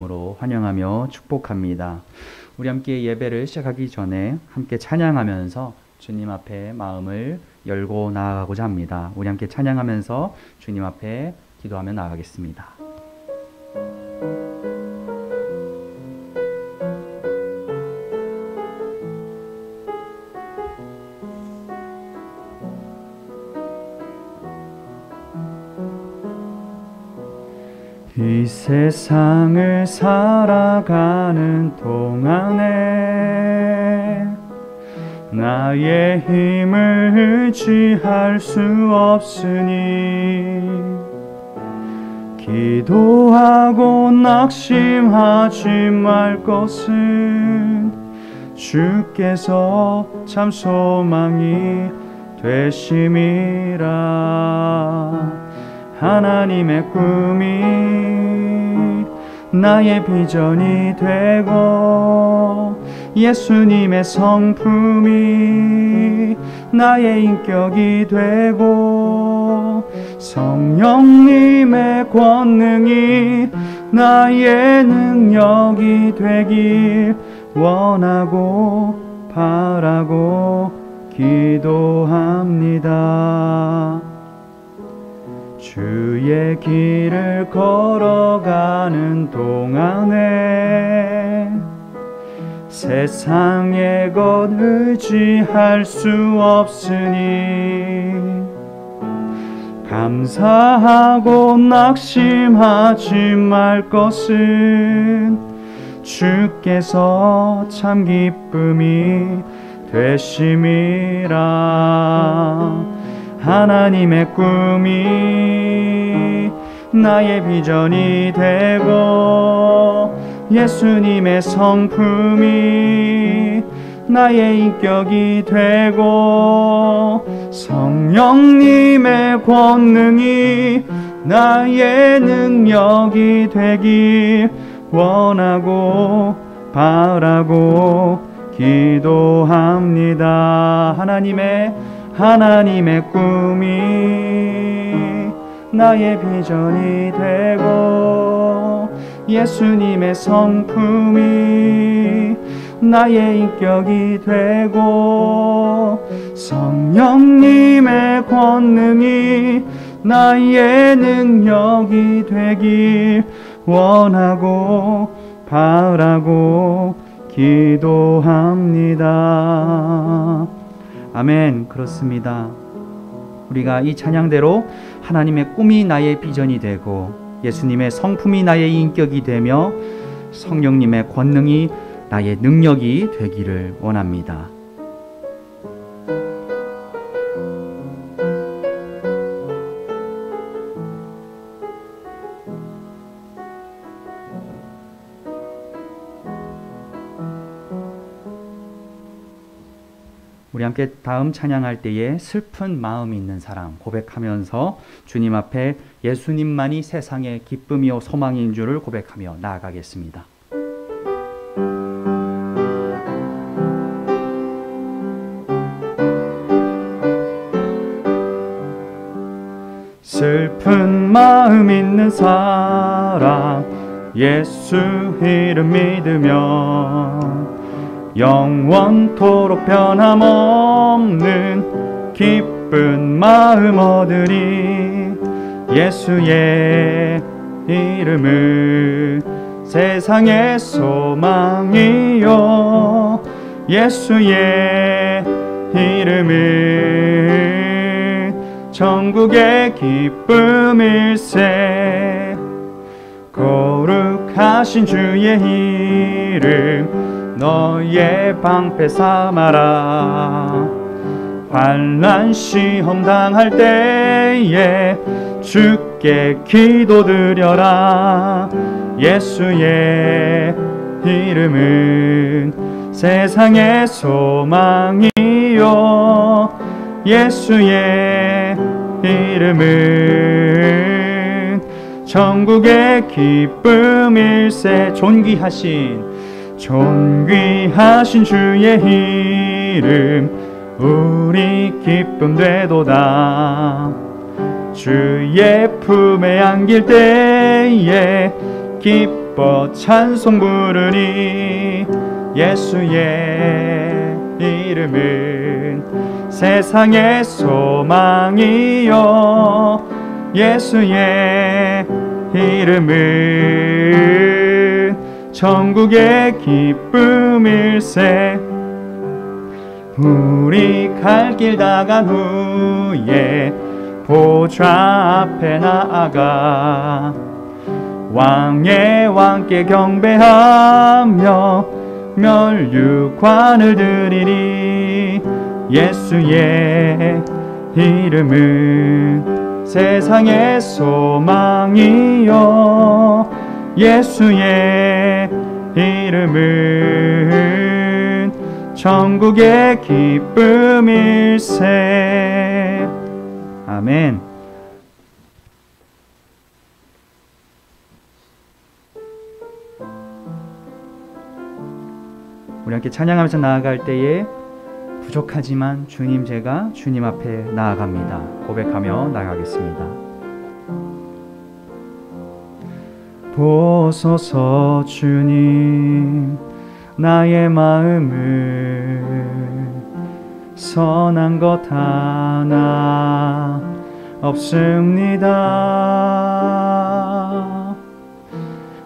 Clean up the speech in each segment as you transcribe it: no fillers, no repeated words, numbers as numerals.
이름으로 환영하며 축복합니다. 우리 함께 예배를 시작하기 전에 함께 찬양하면서 주님 앞에 마음을 열고 나아가고자 합니다. 우리 함께 찬양하면서 주님 앞에 기도하며 나아가겠습니다. 이 세상을 살아가는 동안에 나의 힘을 의지할 수 없으니 기도하고 낙심하지 말 것은 주께서 참 소망이 되심이라. 하나님의 꿈이 나의 비전이 되고 예수님의 성품이 나의 인격이 되고 성령님의 권능이 나의 능력이 되길 원하고 바라고 기도합니다. 주의 길을 걸어가는 동안에 세상의 것 의지할 수 없으니 감사하고 낙심하지 말 것은 주께서 참 기쁨이 되심이라. 하나님의 꿈이 나의 비전이 되고 예수님의 성품이 나의 인격이 되고 성령님의 권능이 나의 능력이 되길 원하고 바라고 기도합니다. 하나님의 꿈이 나의 비전이 되고 예수님의 성품이 나의 인격이 되고 성령님의 권능이 나의 능력이 되길 원하고 바라고 기도합니다. 아멘. 그렇습니다. 우리가 이 찬양대로 하나님의 꿈이 나의 비전이 되고 예수님의 성품이 나의 인격이 되며 성령님의 권능이 나의 능력이 되기를 원합니다. 우리 함께 다음 찬양할 때에 슬픈 마음이 있는 사람 고백하면서 주님 앞에 예수님만이 세상의 기쁨이요 소망인 줄을 고백하며 나아가겠습니다. 슬픈 마음 있는 사람 예수 이름 믿으며 영원토록 변함없는 기쁜 마음 얻으리. 예수의 이름은 세상의 소망이요 예수의 이름은 천국의 기쁨일세. 거룩하신 주의 이름 너의 방패 삼아라. 환난 시험 당할 때에 주께 기도드려라. 예수의 이름은 세상의 소망이요 예수의 이름은 천국의 기쁨일세. 존귀하신 주의 이름 우리 기쁨 되도다. 주의 품에 안길 때에 기쁨 기뻐 찬송 부르리. 예수의 이름은 세상의 소망이요, 예수의 이름은 천국의 기쁨일세. 우리 갈 길 다 간 후에 보좌 앞에 나아가 왕의 왕께 경배하며 멸류관을 드리리. 예수의 이름은 세상의 소망이요, 예수의 이름은 천국의 기쁨일세. 아멘. 우리 함께 찬양하면서 나아갈 때에 부족하지만 주님, 제가 주님 앞에 나아갑니다 고백하며 나아가겠습니다. 보소서 주님, 나의 마음을 선한 것 하나 없습니다.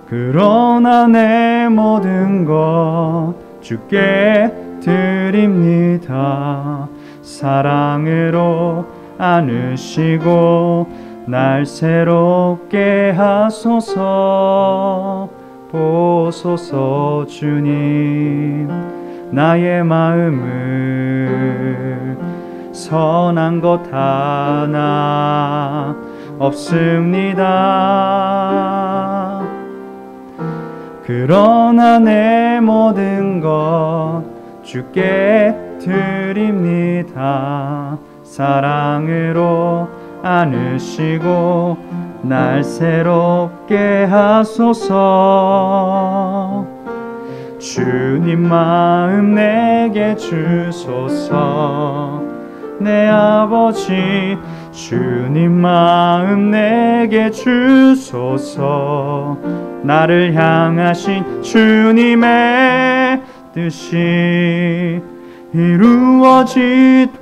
그러나 내 모든 것 주께 드립니다. 사랑으로 안으시고 날 새롭게 하소서. 보소서 주님, 나의 마음을 선한 것 하나 없습니다. 그러나 내 모든 것 주께 드립니다. 사랑으로 안으시고 날 새롭게 하소서. 주님 마음 내게 주소서. 내 아버지, 주님 마음 내게 주소서. 나를 향하신 주님의 뜻이 이루어지도록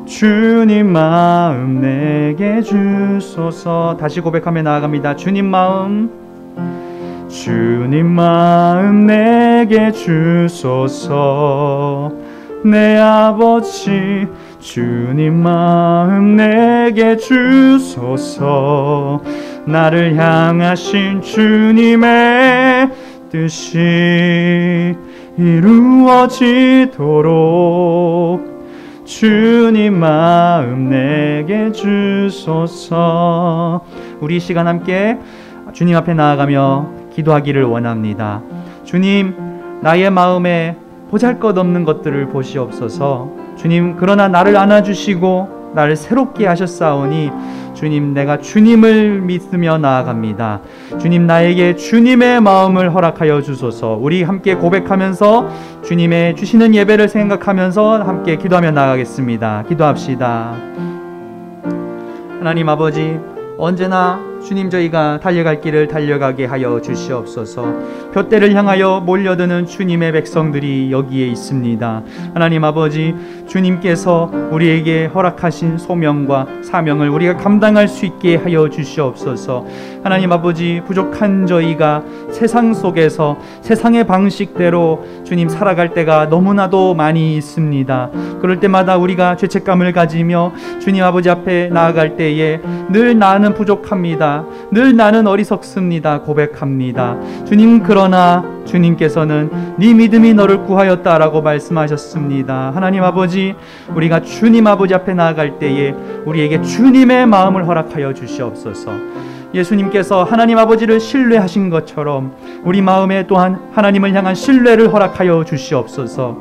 주님 마음 내게 주소서. 다시 고백하며 나아갑니다. 주님 마음, 주님 마음 내게 주소서. 내 아버지, 주님 마음 내게 주소서. 나를 향하신 주님의 뜻이 이루어지도록 주님 마음 내게 주소서. 우리 이 시간 함께 주님 앞에 나아가며 기도하기를 원합니다. 주님, 나의 마음에 보잘것없는 것들을 보시옵소서. 주님, 그러나 나를 안아주시고 나를 새롭게 하셨사오니 주님, 내가 주님을 믿으며 나아갑니다. 주님, 나에게 주님의 마음을 허락하여 주소서. 우리 함께 고백하면서 주님의 주시는 예배를 생각하면서 함께 기도하며 나아가겠습니다. 기도합시다. 하나님 아버지, 언제나 주님, 저희가 달려갈 길을 달려가게 하여 주시옵소서. 둯대를 향하여 몰려드는 주님의 백성들이 여기에 있습니다. 하나님 아버지, 주님께서 우리에게 허락하신 소명과 사명을 우리가 감당할 수 있게 하여 주시옵소서. 하나님 아버지, 부족한 저희가 세상 속에서 세상의 방식대로 주님 살아갈 때가 너무나도 많이 있습니다. 그럴 때마다 우리가 죄책감을 가지며 주님 아버지 앞에 나아갈 때에 늘 나는 부족합니다. 늘 나는 어리석습니다. 고백합니다. 주님, 그러나 주님께서는 네 믿음이 너를 구하였다라고 말씀하셨습니다. 하나님 아버지, 우리가 주님 아버지 앞에 나아갈 때에 우리에게 주님의 마음을 허락하여 주시옵소서. 예수님께서 하나님 아버지를 신뢰하신 것처럼 우리 마음에 또한 하나님을 향한 신뢰를 허락하여 주시옵소서.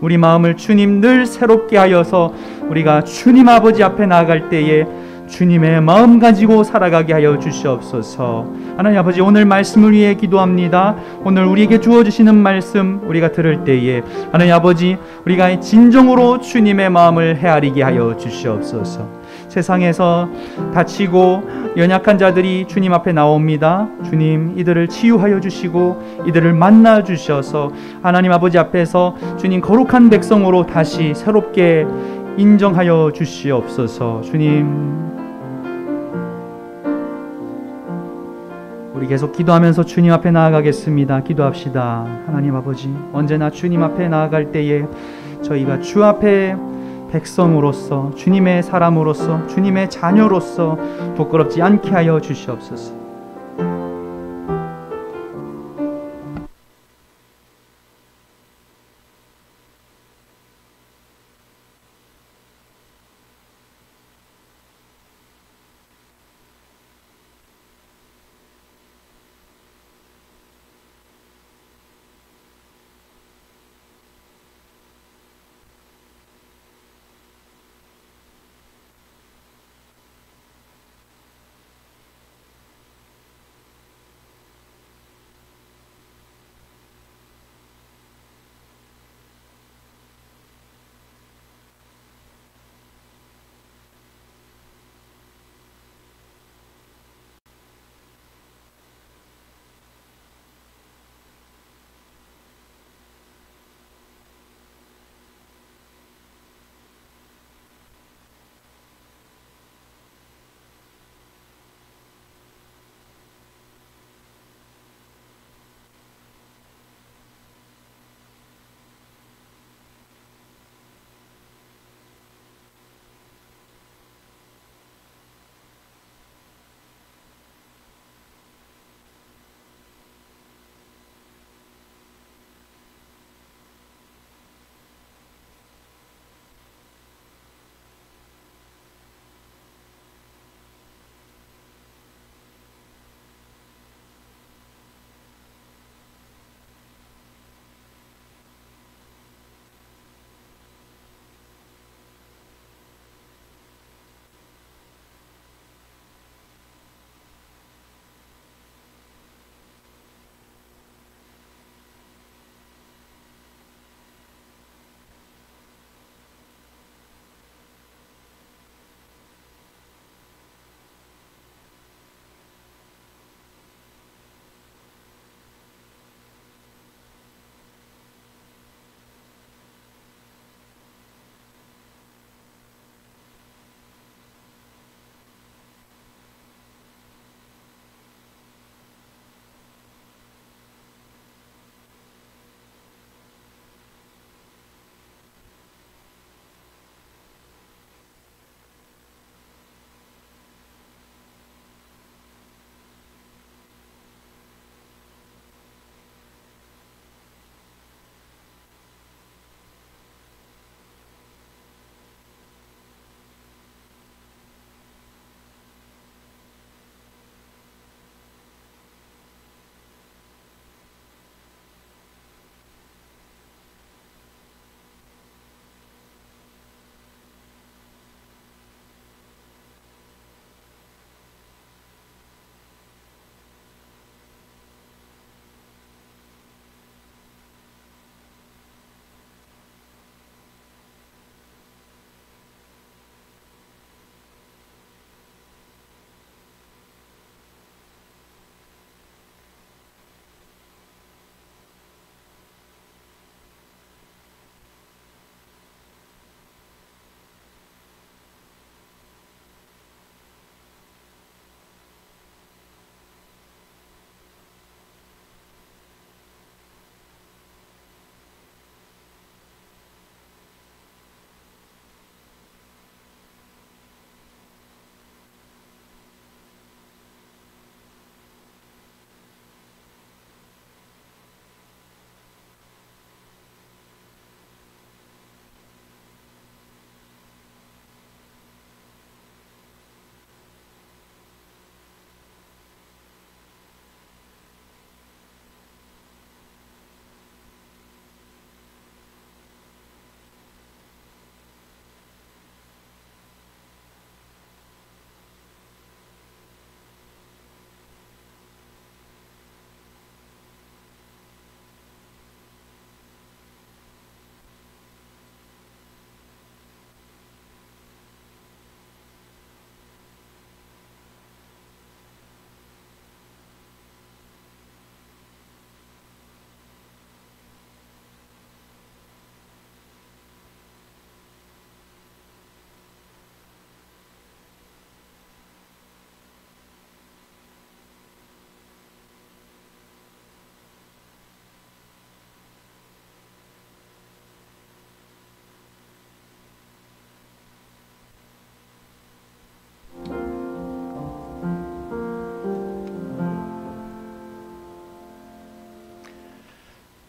우리 마음을 주님 늘 새롭게 하여서 우리가 주님 아버지 앞에 나아갈 때에 주님의 마음 가지고 살아가게 하여 주시옵소서. 하나님 아버지, 오늘 말씀을 위해 기도합니다. 오늘 우리에게 주어주시는 말씀 우리가 들을 때에 하나님 아버지, 우리가 진정으로 주님의 마음을 헤아리게 하여 주시옵소서. 세상에서 다치고 연약한 자들이 주님 앞에 나옵니다. 주님, 이들을 치유하여 주시고 이들을 만나 주셔서 하나님 아버지 앞에서 주님 거룩한 백성으로 다시 새롭게 인정하여 주시옵소서. 주님, 우리 계속 기도하면서 주님 앞에 나아가겠습니다. 기도합시다. 하나님 아버지, 언제나 주님 앞에 나아갈 때에 저희가 주 앞에 백성으로서, 주님의 사람으로서, 주님의 자녀로서 부끄럽지 않게 하여 주시옵소서.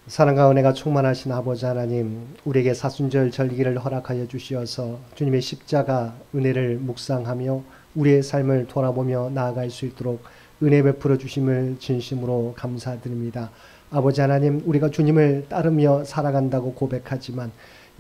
사랑과 은혜가 충만하신 아버지 하나님, 우리에게 사순절 절기를 허락하여 주시어서 주님의 십자가 은혜를 묵상하며 우리의 삶을 돌아보며 나아갈 수 있도록 은혜 베풀어 주심을 진심으로 감사드립니다. 아버지 하나님, 우리가 주님을 따르며 살아간다고 고백하지만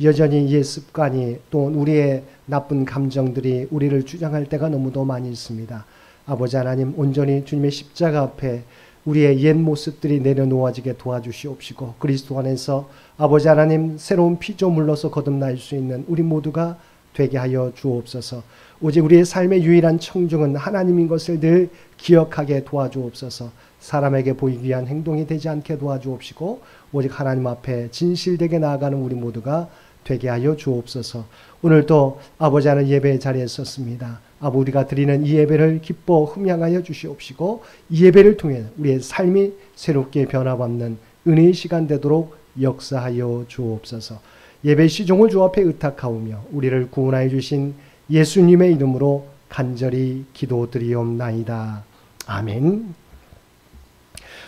여전히 옛 습관이 또 우리의 나쁜 감정들이 우리를 주장할 때가 너무도 많이 있습니다. 아버지 하나님, 온전히 주님의 십자가 앞에 우리의 옛 모습들이 내려놓아지게 도와주시옵시고 그리스도 안에서 아버지 하나님 새로운 피조물로서 거듭날 수 있는 우리 모두가 되게 하여 주옵소서. 오직 우리의 삶의 유일한 청중은 하나님인 것을 늘 기억하게 도와주옵소서. 사람에게 보이기 위한 행동이 되지 않게 도와주옵시고 오직 하나님 앞에 진실되게 나아가는 우리 모두가 되게 하여 주옵소서. 오늘도 아버지 하나님 예배 자리에 섰습니다. 아버, 우리가 드리는 이 예배를 기뻐 흠양하여 주시옵시고 이 예배를 통해 우리의 삶이 새롭게 변화받는 은혜의 시간 되도록 역사하여 주옵소서. 예배 시종을 주 앞에 의탁하오며 우리를 구원하여 주신 예수님의 이름으로 간절히 기도드리옵나이다. 아멘.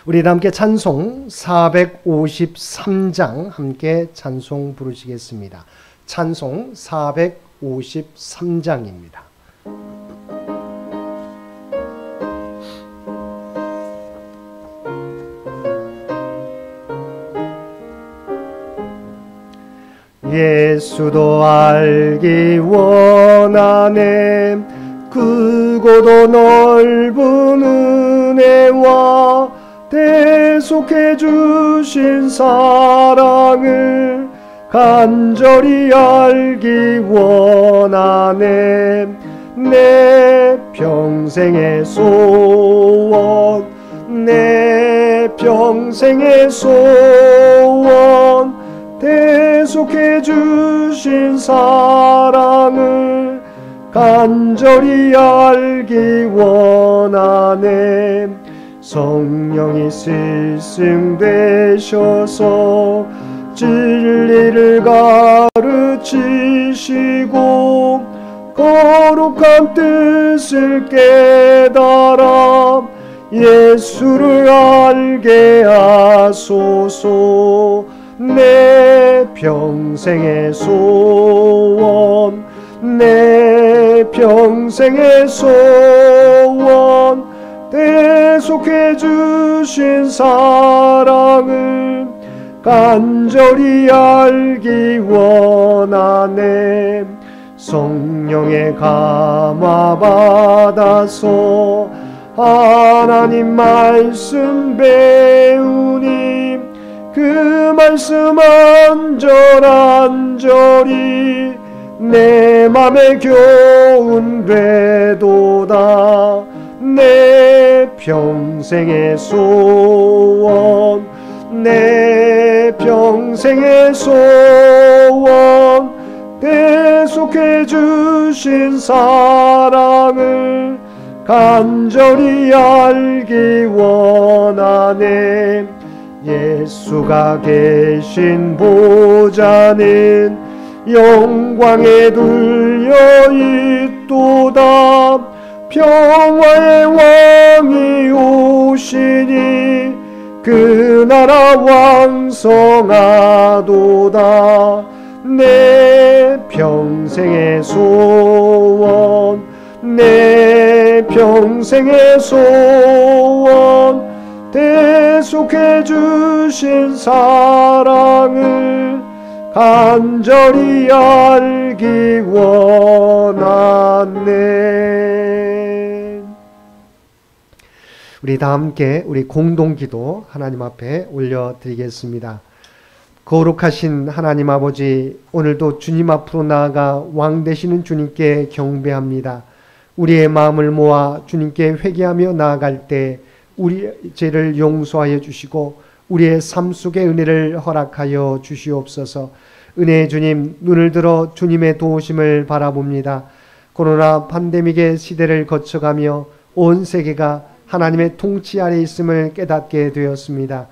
우리 함께 찬송 453장 함께 찬송 부르시겠습니다. 찬송 453장입니다. 예수도 알기 원하네 크고도 넓은 은혜와 대속해 주신 사랑을 간절히 알기 원하네 내 평생의 소원 내 평생의 소원 대속해 주신 사랑을 간절히 알기 원하네 성령이 스승되셔서 진리를 가르치시고 거룩한 뜻을 깨달아 예수를 알게 하소서 내 평생의 소원 내 평생의 소원 대속해 주신 사랑을 간절히 알기 원하네 성령의 감화 받아서 하나님 말씀 배우니 그 말씀 안절안절이 내 맘에 교훈되도다 내 평생의 소원 내 평생의 소원 대속해 주신 사랑을 간절히 알기 원하네 예수가 계신 보좌는 영광에 둘려 있도다 평화의 왕이 오시니 그 나라 왕성하도다 내 평생의 소원 내 평생의 소원 대속해 주신 사랑을 간절히 알기 원하네. 우리 다 함께 우리 공동기도 하나님 앞에 올려드리겠습니다. 거룩하신 하나님 아버지, 오늘도 주님 앞으로 나아가 왕 되시는 주님께 경배합니다. 우리의 마음을 모아 주님께 회개하며 나아갈 때 우리의 죄를 용서하여 주시고 우리의 삶 속에 은혜를 허락하여 주시옵소서. 은혜의 주님, 눈을 들어 주님의 도우심을 바라봅니다. 코로나 팬데믹의 시대를 거쳐가며 온 세계가 하나님의 통치 아래 있음을 깨닫게 되었습니다.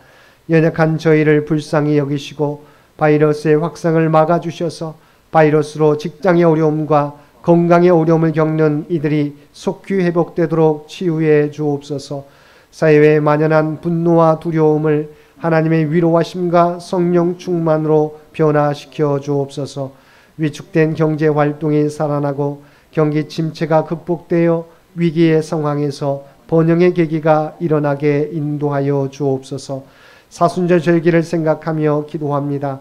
연약한 저희를 불쌍히 여기시고 바이러스의 확산을 막아주셔서 바이러스로 직장의 어려움과 건강의 어려움을 겪는 이들이 속히 회복되도록 치유해 주옵소서. 사회에 만연한 분노와 두려움을 하나님의 위로하심과 성령 충만으로 변화시켜 주옵소서. 위축된 경제 활동이 살아나고 경기 침체가 극복되어 위기의 상황에서 번영의 계기가 일어나게 인도하여 주옵소서. 사순절 절기를 생각하며 기도합니다.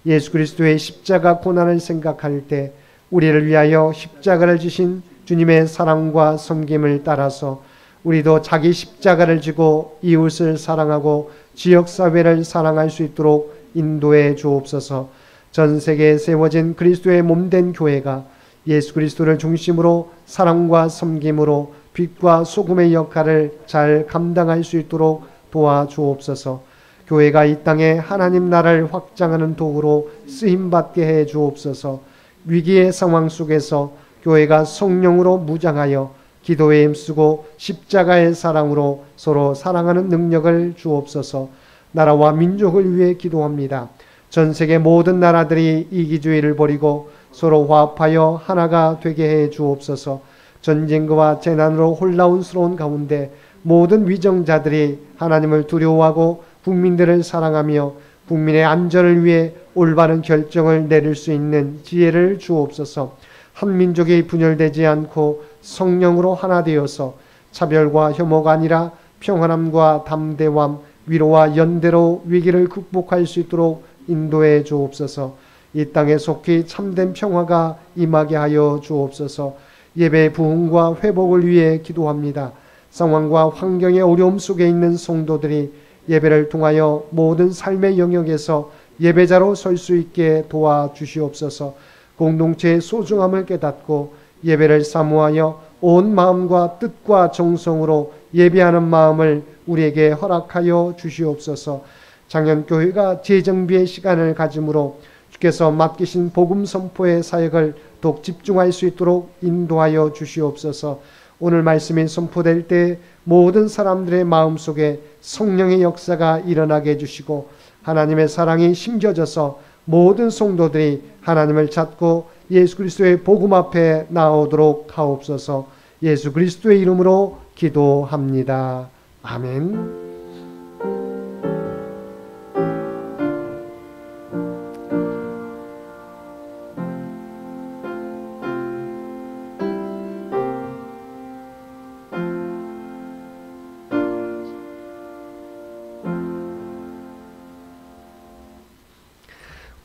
예수 그리스도의 십자가 고난을 생각할 때 우리를 위하여 십자가를 지신 주님의 사랑과 섬김을 따라서 우리도 자기 십자가를 지고 이웃을 사랑하고 지역사회를 사랑할 수 있도록 인도해 주옵소서. 전 세계에 세워진 그리스도의 몸된 교회가 예수 그리스도를 중심으로 사랑과 섬김으로 빛과 소금의 역할을 잘 감당할 수 있도록 도와주옵소서. 교회가 이 땅에 하나님 나라를 확장하는 도구로 쓰임받게 해 주옵소서. 위기의 상황 속에서 교회가 성령으로 무장하여 기도에 힘쓰고 십자가의 사랑으로 서로 사랑하는 능력을 주옵소서. 나라와 민족을 위해 기도합니다. 전 세계 모든 나라들이 이기주의를 버리고 서로 화합하여 하나가 되게 해 주옵소서. 전쟁과 재난으로 혼란스러운 가운데 모든 위정자들이 하나님을 두려워하고 국민들을 사랑하며 국민의 안전을 위해 올바른 결정을 내릴 수 있는 지혜를 주옵소서. 한 민족이 분열되지 않고 성령으로 하나 되어서 차별과 혐오가 아니라 평안함과 담대함, 위로와 연대로 위기를 극복할 수 있도록 인도해 주옵소서. 이 땅에 속히 참된 평화가 임하게 하여 주옵소서. 예배의 부흥과 회복을 위해 기도합니다. 상황과 환경의 어려움 속에 있는 성도들이 예배를 통하여 모든 삶의 영역에서 예배자로 설 수 있게 도와주시옵소서. 공동체의 소중함을 깨닫고 예배를 사모하여 온 마음과 뜻과 정성으로 예배하는 마음을 우리에게 허락하여 주시옵소서. 장년교회가 재정비의 시간을 가짐으로 주께서 맡기신 복음 선포의 사역을 더욱 집중할 수 있도록 인도하여 주시옵소서. 오늘 말씀이 선포될 때 모든 사람들의 마음속에 성령의 역사가 일어나게 해주시고 하나님의 사랑이 심겨져서 모든 성도들이 하나님을 찾고 예수 그리스도의 복음 앞에 나오도록 하옵소서. 예수 그리스도의 이름으로 기도합니다. 아멘.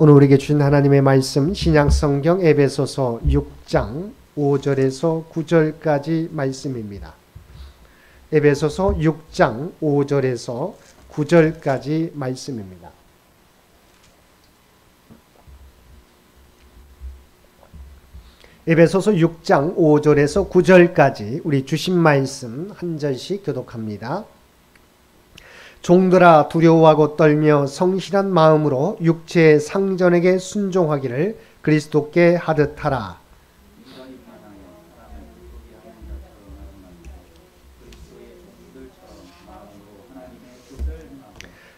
오늘 우리에게 주신 하나님의 말씀 신약성경 에베소서 6장 5절에서 9절까지 말씀입니다. 에베소서 6장 5절에서 9절까지 말씀입니다. 에베소서 6장 5절에서 9절까지 우리 주신 말씀 한 절씩 교독합니다. 종들아 두려워하고 떨며 성실한 마음으로 육체의 상전에게 순종하기를 그리스도께 하듯 하라.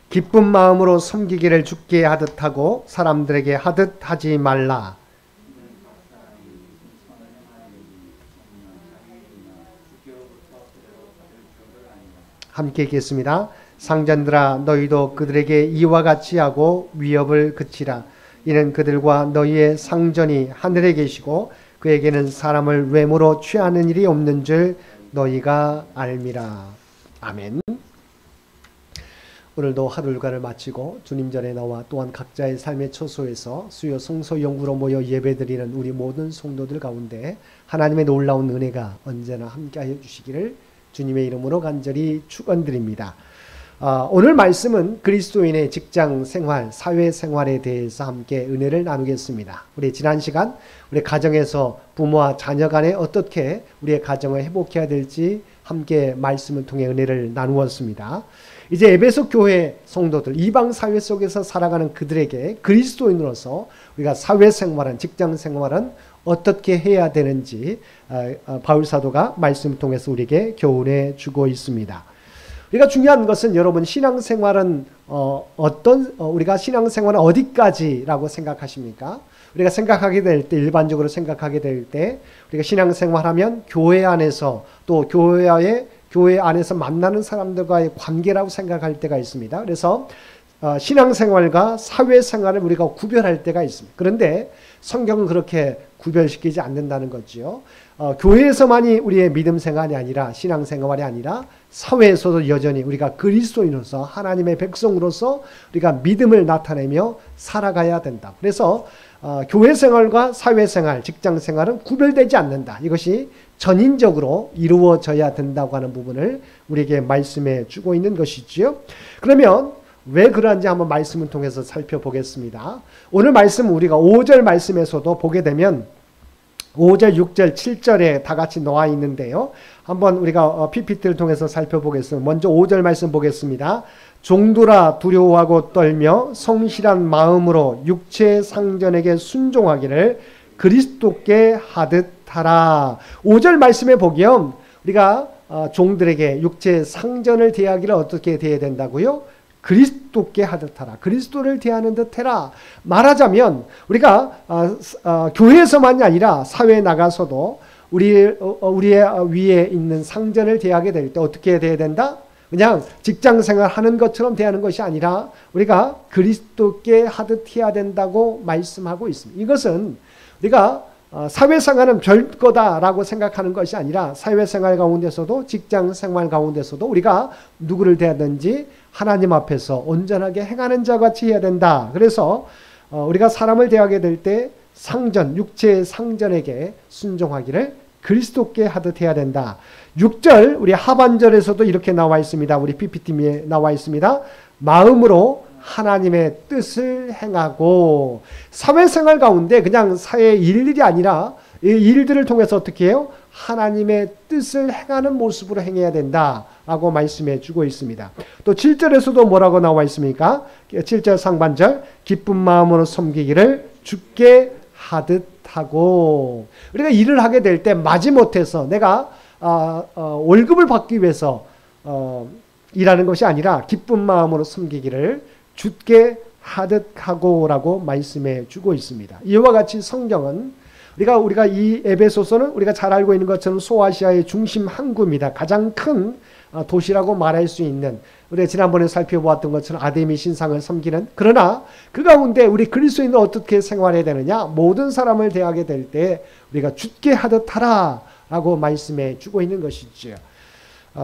기쁜 마음으로 섬기기를 주께 하듯 하고 사람들에게 하듯 하지 말라. 함께 읽겠습니다. 상전들아 너희도 그들에게 이와 같이 하고 위협을 그치라. 이는 그들과 너희의 상전이 하늘에 계시고 그에게는 사람을 외모로 취하는 일이 없는 줄 너희가 알미라. 아멘. 오늘도 하루 일과를 마치고 주님 전에 나와 또한 각자의 삶의 처소에서 수요 성소 영구로 모여 예배드리는 우리 모든 성도들 가운데 하나님의 놀라운 은혜가 언제나 함께하여 주시기를 주님의 이름으로 간절히 축원드립니다. 오늘 말씀은 그리스도인의 직장 생활, 사회 생활에 대해서 함께 은혜를 나누겠습니다. 우리 지난 시간 우리 가정에서 부모와 자녀 간에 어떻게 우리의 가정을 회복해야 될지 함께 말씀을 통해 은혜를 나누었습니다. 이제 에베소 교회 성도들, 이방 사회 속에서 살아가는 그들에게 그리스도인으로서 우리가 사회 생활은, 직장 생활은 어떻게 해야 되는지 바울 사도가 말씀을 통해서 우리에게 교훈해 주고 있습니다. 우리가 중요한 것은 여러분 신앙생활은 우리가 신앙생활은 어디까지라고 생각하십니까? 우리가 생각하게 될 때, 일반적으로 생각하게 될 때 우리가 신앙생활하면 교회 안에서 또 교회 안에서 만나는 사람들과의 관계라고 생각할 때가 있습니다. 그래서 신앙생활과 사회생활을 우리가 구별할 때가 있습니다. 그런데 성경은 그렇게 구별시키지 않는다는 거죠. 교회에서만이 우리의 믿음 생활이 아니라 신앙생활이 아니라 사회에서도 여전히 우리가 그리스도인으로서 하나님의 백성으로서 우리가 믿음을 나타내며 살아가야 된다. 그래서 교회 생활과 사회 생활, 직장 생활은 구별되지 않는다. 이것이 전인적으로 이루어져야 된다고 하는 부분을 우리에게 말씀해 주고 있는 것이지요. 그러면 왜 그러한지 한번 말씀을 통해서 살펴보겠습니다. 오늘 말씀 우리가 5절 말씀에서도 보게 되면 5절, 6절, 7절에 다 같이 나와 있는데요. 한번 우리가 PPT를 통해서 살펴보겠습니다. 먼저 5절 말씀 보겠습니다. 종들아 두려워하고 떨며 성실한 마음으로 육체의 상전에게 순종하기를 그리스도께 하듯 하라. 5절 말씀에 보면 우리가 종들에게 육체의 상전을 대하기를 어떻게 대해야 된다고요? 그리스도께 하듯 하라. 그리스도를 대하는 듯 해라. 말하자면 우리가 교회에서만이 아니라 사회에 나가서도 우리의 위에 있는 상전을 대하게 될 때 어떻게 대해야 된다? 그냥 직장생활 하는 것처럼 대하는 것이 아니라 우리가 그리스도께 하듯 해야 된다고 말씀하고 있습니다. 이것은 우리가 사회생활은 별거다라고 생각하는 것이 아니라 사회생활 가운데서도 직장생활 가운데서도 우리가 누구를 대하든지 하나님 앞에서 온전하게 행하는 자 같이 해야 된다. 그래서 우리가 사람을 대하게 될 때 상전, 육체의 상전에게 순종하기를 그리스도께 하듯 해야 된다. 6절 우리 하반절에서도 이렇게 나와 있습니다. 우리 PPT에 나와 있습니다. 마음으로 하나님의 뜻을 행하고 사회생활 가운데 그냥 사회 일일이 아니라 이 일들을 통해서 어떻게 해요? 하나님의 뜻을 행하는 모습으로 행해야 된다라고 말씀해 주고 있습니다. 또 7절에서도 뭐라고 나와 있습니까? 7절 상반절 기쁜 마음으로 섬기기를 주께 하듯 하고 우리가 일을 하게 될 때 마지못해서 내가 월급을 받기 위해서 일하는 것이 아니라 기쁜 마음으로 섬기기를 주께 하듯 하고라고 말씀해 주고 있습니다. 이와 같이 성경은 우리가 이 에베소서는 우리가 잘 알고 있는 것처럼 소아시아의 중심 항구입니다. 가장 큰 도시라고 말할 수 있는 우리가 지난번에 살펴보았던 것처럼 아데미 신상을 섬기는 그러나 그 가운데 우리 그리스도인은 어떻게 생활해야 되느냐? 모든 사람을 대하게 될 때 우리가 주께 하듯 하라 라고 말씀해 주고 있는 것이죠.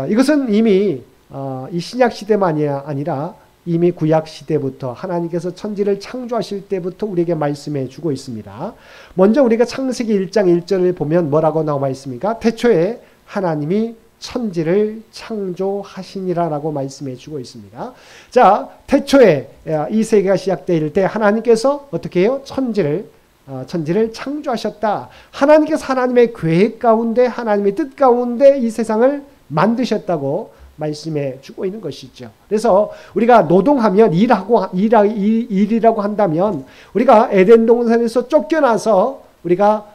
이것은 이미 이 신약 시대만이 아니라 이미 구약 시대부터 하나님께서 천지를 창조하실 때부터 우리에게 말씀해 주고 있습니다. 먼저 우리가 창세기 1장 1절을 보면 뭐라고 나와 있습니까? 태초에 하나님이 천지를 창조하시니라라고 말씀해 주고 있습니다. 자, 태초에 이 세계가 시작될 때 하나님께서 어떻게 해요? 천지를 창조하셨다. 하나님께서 하나님의 계획 가운데 하나님의 뜻 가운데 이 세상을 만드셨다고 말씀해 주고 있는 것이죠. 그래서 우리가 노동하면 일이라고 한다면 우리가 에덴 동산에서 쫓겨나서 우리가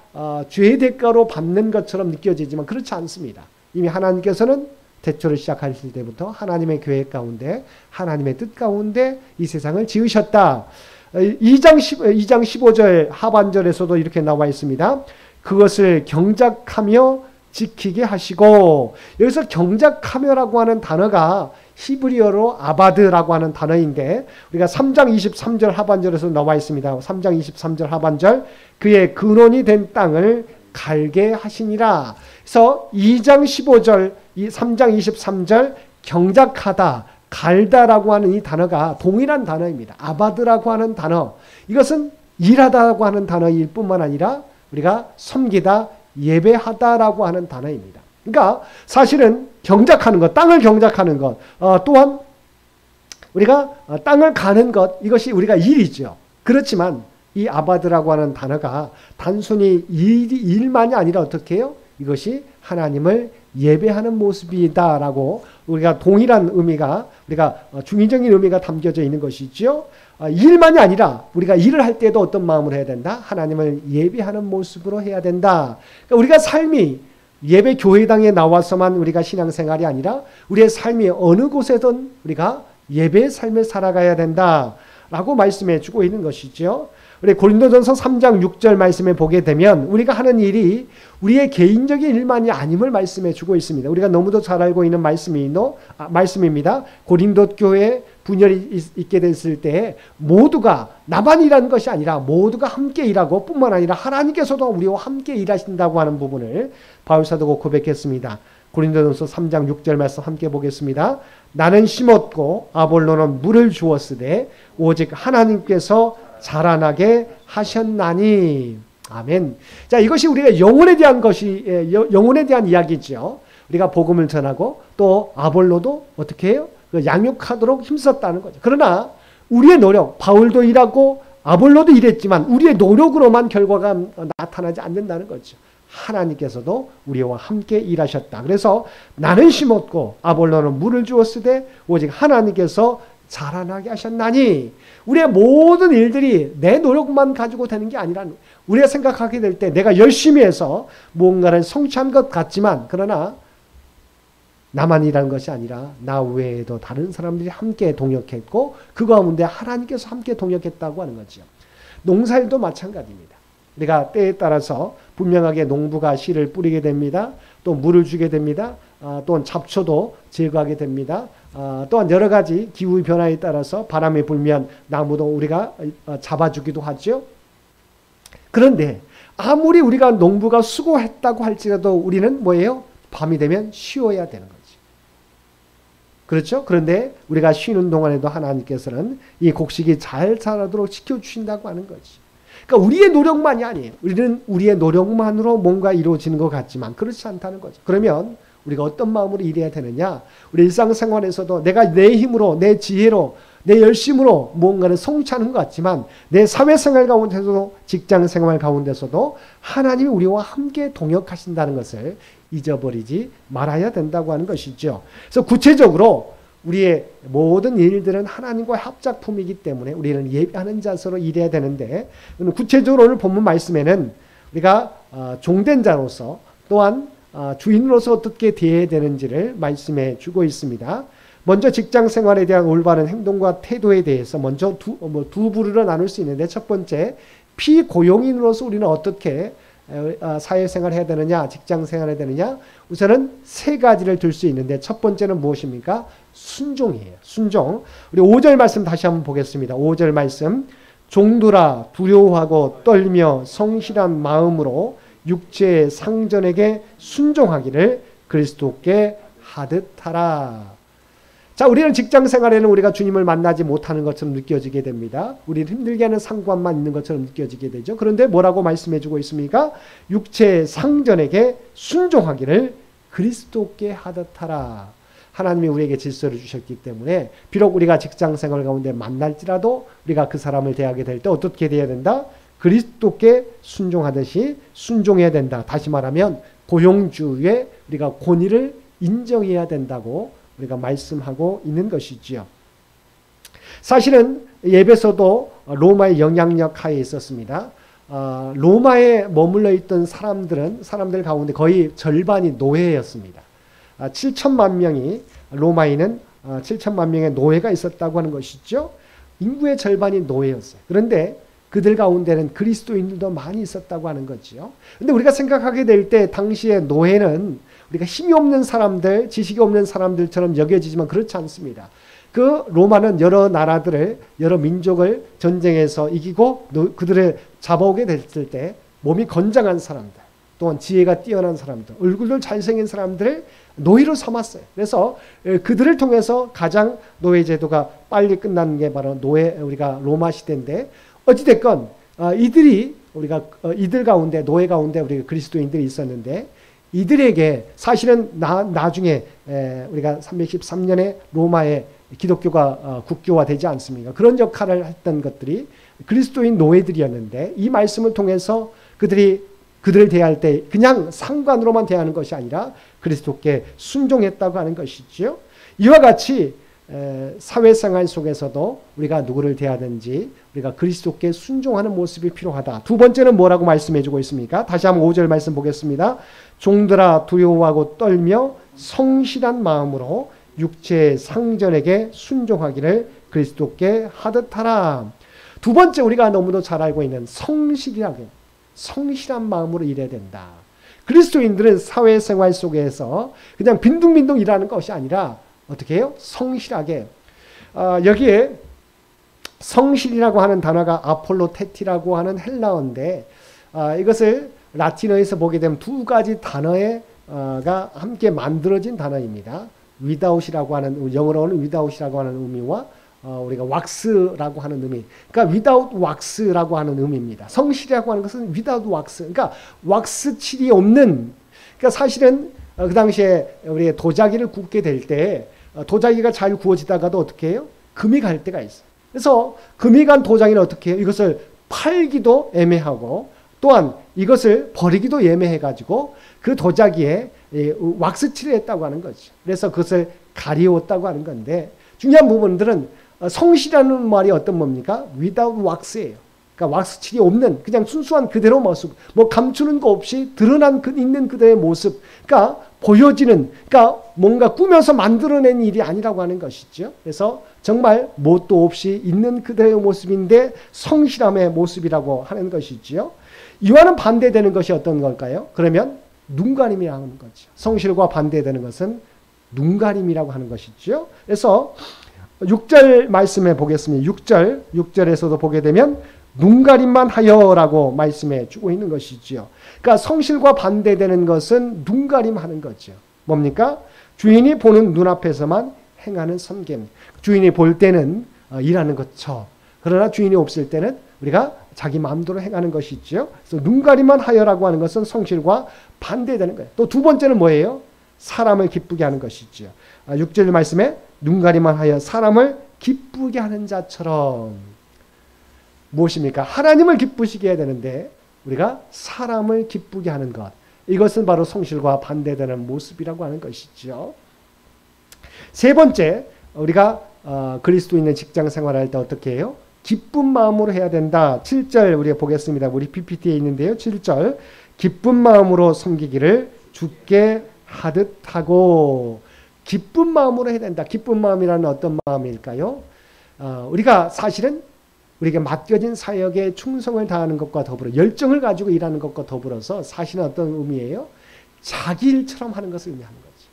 죄의 대가로 받는 것처럼 느껴지지만 그렇지 않습니다. 이미 하나님께서는 태초를 시작하실 때부터 하나님의 계획 가운데 하나님의 뜻 가운데 이 세상을 지으셨다. 2장 15절 하반절에서도 이렇게 나와 있습니다. 그것을 경작하며 지키게 하시고 여기서 경작하며라고 하는 단어가 히브리어로 아바드라고 하는 단어인데 우리가 3장 23절 하반절에서 나와 있습니다. 3장 23절 하반절 그의 근원이 된 땅을 갈게 하시니라. 그래서 2장 15절 3장 23절 경작하다 갈다라고 하는 이 단어가 동일한 단어입니다. 아바드라고 하는 단어 이것은 일하다라고 하는 단어일 뿐만 아니라 우리가 섬기다 예배하다라고 하는 단어입니다. 그러니까 사실은 경작하는 것, 땅을 경작하는 것, 또한 우리가 땅을 가는 것, 이것이 우리가 일이죠. 그렇지만 이 아바드라고 하는 단어가 단순히 일만이 아니라 어떻게 해요? 이것이 하나님을 예배하는 모습이다라고 우리가 동일한 의미가 우리가 중의적인 의미가 담겨져 있는 것이죠. 일만이 아니라 우리가 일을 할 때도 어떤 마음으로 해야 된다? 하나님을 예배하는 모습으로 해야 된다. 그러니까 우리가 삶이 예배 교회당에 나와서만 우리가 신앙생활이 아니라 우리의 삶이 어느 곳에든 우리가 예배의 삶을 살아가야 된다. 라고 말씀해 주고 있는 것이죠. 우리 고린도전서 3장 6절 말씀에 보게 되면 우리가 하는 일이 우리의 개인적인 일만이 아님을 말씀해 주고 있습니다. 우리가 너무도 잘 알고 있는 말씀입니다. 고린도 교회에 분열이 있게 됐을 때 모두가 나만 일하는 것이 아니라 모두가 함께 일하고 뿐만 아니라 하나님께서도 우리와 함께 일하신다고 하는 부분을 바울사도가 고백했습니다. 고린도전서 3장 6절 말씀 함께 보겠습니다. 나는 심었고 아볼로는 물을 주었으되 오직 하나님께서 자라나게 하셨나니. 아멘. 자, 이것이 우리가 영혼에 대한 이야기죠. 우리가 복음을 전하고 또 아볼로도 어떻게 해요? 양육하도록 힘썼다는 거죠. 그러나 우리의 노력, 바울도 일하고 아볼로도 일했지만 우리의 노력으로만 결과가 나타나지 않는다는 거죠. 하나님께서도 우리와 함께 일하셨다. 그래서 나는 심었고 아볼로는 물을 주었으되 오직 하나님께서 자라나게 하셨나니. 우리의 모든 일들이 내 노력만 가지고 되는 게 아니라 우리가 생각하게 될 때 내가 열심히 해서 무언가를 성취한 것 같지만 그러나 나만 일하는 것이 아니라 나 외에도 다른 사람들이 함께 동역했고 그 가운데 하나님께서 함께 동역했다고 하는 거죠. 농사일도 마찬가지입니다. 우리가 때에 따라서 분명하게 농부가 씨를 뿌리게 됩니다. 또 물을 주게 됩니다. 또한 잡초도 제거하게 됩니다. 또한 여러 가지 기후 변화에 따라서 바람이 불면 나무도 우리가 잡아주기도 하죠. 그런데 아무리 우리가 농부가 수고했다고 할지라도 우리는 뭐예요? 밤이 되면 쉬어야 되는 거죠. 그렇죠? 그런데 우리가 쉬는 동안에도 하나님께서는 이 곡식이 잘 자라도록 지켜주신다고 하는 거지. 그러니까 우리의 노력만이 아니에요. 우리는 우리의 노력만으로 뭔가 이루어지는 것 같지만 그렇지 않다는 거죠. 그러면 우리가 어떤 마음으로 일해야 되느냐? 우리 일상생활에서도 내가 내 힘으로, 내 지혜로, 내 열심으로 무언가를 성취하는 것 같지만 내 사회생활 가운데서도 직장생활 가운데서도 하나님이 우리와 함께 동역하신다는 것을 잊어버리지 말아야 된다고 하는 것이죠. 그래서 구체적으로 우리의 모든 일들은 하나님과의 합작품이기 때문에 우리는 예배하는 자세로 일해야 되는데 구체적으로 오늘 본문 말씀에는 우리가 종된 자로서 또한 주인으로서 어떻게 대해야 되는지를 말씀해 주고 있습니다. 먼저 직장 생활에 대한 올바른 행동과 태도에 대해서 먼저 두 부류로 나눌 수 있는데 첫 번째 피고용인으로서 우리는 어떻게 사회생활을 해야 되느냐, 직장생활을 해야 되느냐. 우선은 세 가지를 들 수 있는데 첫 번째는 무엇입니까? 순종이에요. 순종. 우리 5절 말씀 다시 한번 보겠습니다. 5절 말씀. 종들아 두려워하고 떨며 성실한 마음으로 육체의 상전에게 순종하기를 그리스도께 하듯 하라. 자, 우리는 직장 생활에는 우리가 주님을 만나지 못하는 것처럼 느껴지게 됩니다. 우리는 힘들게 하는 상관만 있는 것처럼 느껴지게 되죠. 그런데 뭐라고 말씀해 주고 있습니까? 육체의 상전에게 순종하기를 그리스도께 하듯 하라. 하나님이 우리에게 질서를 주셨기 때문에 비록 우리가 직장 생활 가운데 만날지라도 우리가 그 사람을 대하게 될 때 어떻게 돼야 된다? 그리스도께 순종하듯이 순종해야 된다. 다시 말하면 고용주의 우리가 권위를 인정해야 된다고 우리가 말씀하고 있는 것이지요. 사실은 예배소도 로마의 영향력 하에 있었습니다. 로마에 머물러 있던 사람들 가운데 거의 절반이 노예였습니다. 7천만 명이 로마에는 7천만 명의 노예가 있었다고 하는 것이죠. 인구의 절반이 노예였어요. 그런데 그들 가운데는 그리스도인들도 많이 있었다고 하는 거죠. 그런데 우리가 생각하게 될 때 당시의 노예는 우리가 힘이 없는 사람들, 지식이 없는 사람들처럼 여겨지지만 그렇지 않습니다. 그 로마는 여러 나라들을, 여러 민족을 전쟁에서 이기고 그들을 잡아오게 됐을 때 몸이 건장한 사람들, 또한 지혜가 뛰어난 사람들, 얼굴도 잘생긴 사람들을 노예로 삼았어요. 그래서 그들을 통해서 가장 노예 제도가 빨리 끝나는 게 바로 우리가 로마 시대인데 어찌됐건 이들 가운데 노예 가운데 우리가 그리스도인들이 있었는데 이들에게 사실은 나중에 우리가 313년에 로마의 기독교가 국교화되지 않습니까? 그런 역할을 했던 것들이 그리스도인 노예들이었는데 이 말씀을 통해서 그들을 대할 때 그냥 상관으로만 대하는 것이 아니라 그리스도께 순종했다고 하는 것이지요. 이와 같이 사회생활 속에서도 우리가 누구를 대하든지 우리가 그리스도께 순종하는 모습이 필요하다. 두 번째는 뭐라고 말씀해주고 있습니까? 다시 한번 5절 말씀 보겠습니다. 종들아 두려워하고 떨며 성실한 마음으로 육체의 상전에게 순종하기를 그리스도께 하듯 하라. 두 번째, 우리가 너무도 잘 알고 있는 성실한 마음으로 일해야 된다. 그리스도인들은 사회생활 속에서 그냥 빈둥빈둥 일하는 것이 아니라 어떻게 해요? 성실하게. 여기에 성실이라고 하는 단어가 아폴로테티라고 하는 헬라어인데, 이것을 라틴어에서 보게 되면 두 가지 단어가 함께 만들어진 단어입니다. without이라고 하는, 영어로는 without이라고 하는 의미와 우리가 wax라고 하는 의미. 그러니까 without wax라고 하는 의미입니다. 성실이라고 하는 것은 without wax. 그러니까 왁스 칠이 없는, 그러니까 사실은 그 당시에 우리 도자기를 굽게 될 때 도자기가 잘 구워지다가도 어떻게 해요? 금이 갈 때가 있어요. 그래서 금이 간 도자기는 어떻게 해요? 이것을 팔기도 애매하고 또한 이것을 버리기도 애매해가지고 그 도자기에 왁스 칠을 했다고 하는 거죠. 그래서 그것을 가리웠다고 하는 건데, 중요한 부분들은 성실이라는 말이 어떤 뭡니까? without wax예요. 그러니까 왁스 칠이 없는 그냥 순수한 그대로 모습, 뭐 감추는 거 없이 드러난 있는 그대의 모습, 그러니까 보여지는, 그러니까 뭔가 꾸며서 만들어낸 일이 아니라고 하는 것이죠. 그래서 정말 뭣도 없이 있는 그대의 모습인데 성실함의 모습이라고 하는 것이지요. 이와는 반대되는 것이 어떤 걸까요? 그러면 눈가림이라고 하는 거죠. 성실과 반대되는 것은 눈가림이라고 하는 것이죠. 그래서 6절 말씀해 보겠습니다. 6절에서도 보게 되면 눈가림만 하여라고 말씀해 주고 있는 것이지요. 그러니까 성실과 반대되는 것은 눈가림하는 거죠. 뭡니까? 주인이 보는 눈앞에서만 행하는 섬김. 주인이 볼 때는 일하는 것처. 그러나 주인이 없을 때는 우리가 자기 마음대로 행하는 것이지요. 그래서 눈가림만 하여라고 하는 것은 성실과 반대되는 거예요. 또 두 번째는 뭐예요? 사람을 기쁘게 하는 것이지요. 6절 말씀에 눈가림만 하여 사람을 기쁘게 하는 자처럼. 무엇입니까? 하나님을 기쁘시게 해야 되는데 우리가 사람을 기쁘게 하는 것. 이것은 바로 성실과 반대되는 모습이라고 하는 것이죠. 세 번째, 우리가 그리스도인의 직장 생활할 때 어떻게 해요? 기쁜 마음으로 해야 된다. 7절 우리가 보겠습니다. 우리 PPT에 있는데요. 7절 기쁜 마음으로 섬기기를 주께 하듯 하고. 기쁜 마음으로 해야 된다. 기쁜 마음이라는 어떤 마음일까요? 우리가 사실은 우리에게 맡겨진 사역에 충성을 다하는 것과 더불어 열정을 가지고 일하는 것과 더불어서 사실은 어떤 의미예요? 자기 일처럼 하는 것을 의미하는 거죠.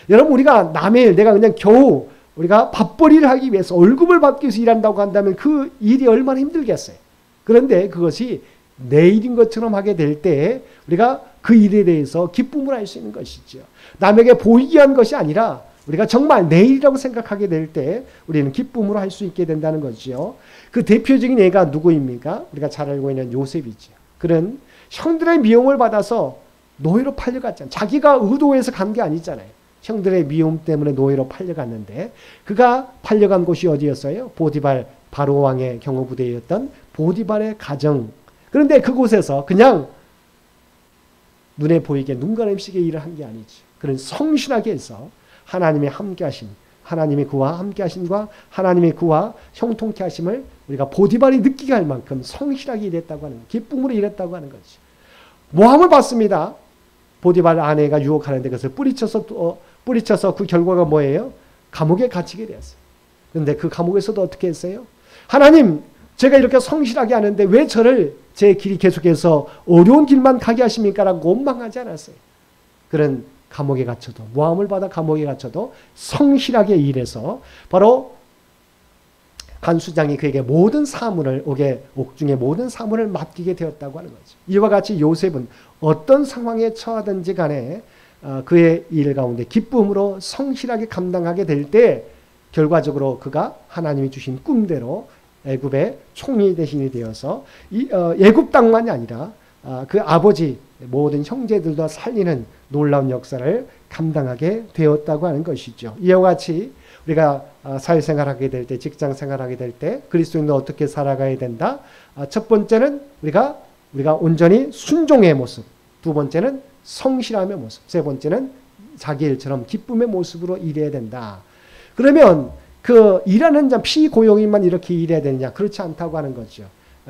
여러분, 우리가 남의 일, 내가 그냥 겨우 우리가 밥벌이를 하기 위해서 월급을 받기 위해서 일한다고 한다면 그 일이 얼마나 힘들겠어요. 그런데 그것이 내 일인 것처럼 하게 될 때 우리가 그 일에 대해서 기쁨을 할 수 있는 것이죠. 남에게 보이게 한 것이 아니라 우리가 정말 내 일이라고 생각하게 될 때 우리는 기쁨으로 할 수 있게 된다는 거죠. 그 대표적인 예가 누구입니까? 우리가 잘 알고 있는 요셉이죠. 그는 형들의 미움을 받아서 노예로 팔려갔잖아요. 자기가 의도해서 간 게 아니잖아요. 형들의 미움 때문에 노예로 팔려갔는데 그가 팔려간 곳이 어디였어요? 보디발, 바로 왕의 경호부대였던 보디발의 가정. 그런데 그곳에서 그냥 눈에 보이게 눈가림식의 일을 한 게 아니지. 그는 성실하게 해서 하나님의 함께하심, 하나님이 그와 함께하심과 하나님이 그와 형통케 하심을 우리가 보디발이 느끼게 할 만큼 성실하게 일했다고 하는, 기쁨으로 일했다고 하는 거지. 모함을 받습니다. 보디발 아내가 유혹하는데 그것을 뿌리쳐서 그 결과가 뭐예요? 감옥에 갇히게 되었어요. 그런데 그 감옥에서도 어떻게 했어요? 하나님, 제가 이렇게 성실하게 하는데 왜 저를 제 길이 계속해서 어려운 길만 가게 하십니까? 라고 원망하지 않았어요. 그런 감옥에 갇혀도, 모함을 받아 감옥에 갇혀도 성실하게 일해서 바로 간수장이 그에게 모든 사물을, 옥중의 모든 사물을 맡기게 되었다고 하는 거죠. 이와 같이 요셉은 어떤 상황에 처하든지 간에 그의 일 가운데 기쁨으로 성실하게 감당하게 될 때 결과적으로 그가 하나님이 주신 꿈대로 애굽의 총리 대신이 되어서 애굽 땅만이 아니라 그 아버지 모든 형제들도 살리는 놀라운 역사를 감당하게 되었다고 하는 것이죠. 이와 같이 우리가 사회생활하게 될 때, 직장생활하게 될 때 그리스도인도 어떻게 살아가야 된다? 첫 번째는 우리가 온전히 순종의 모습, 두 번째는 성실함의 모습, 세 번째는 자기 일처럼 기쁨의 모습으로 일해야 된다. 그러면 그 일하는 자, 피고용인만 이렇게 일해야 되느냐? 그렇지 않다고 하는 거죠.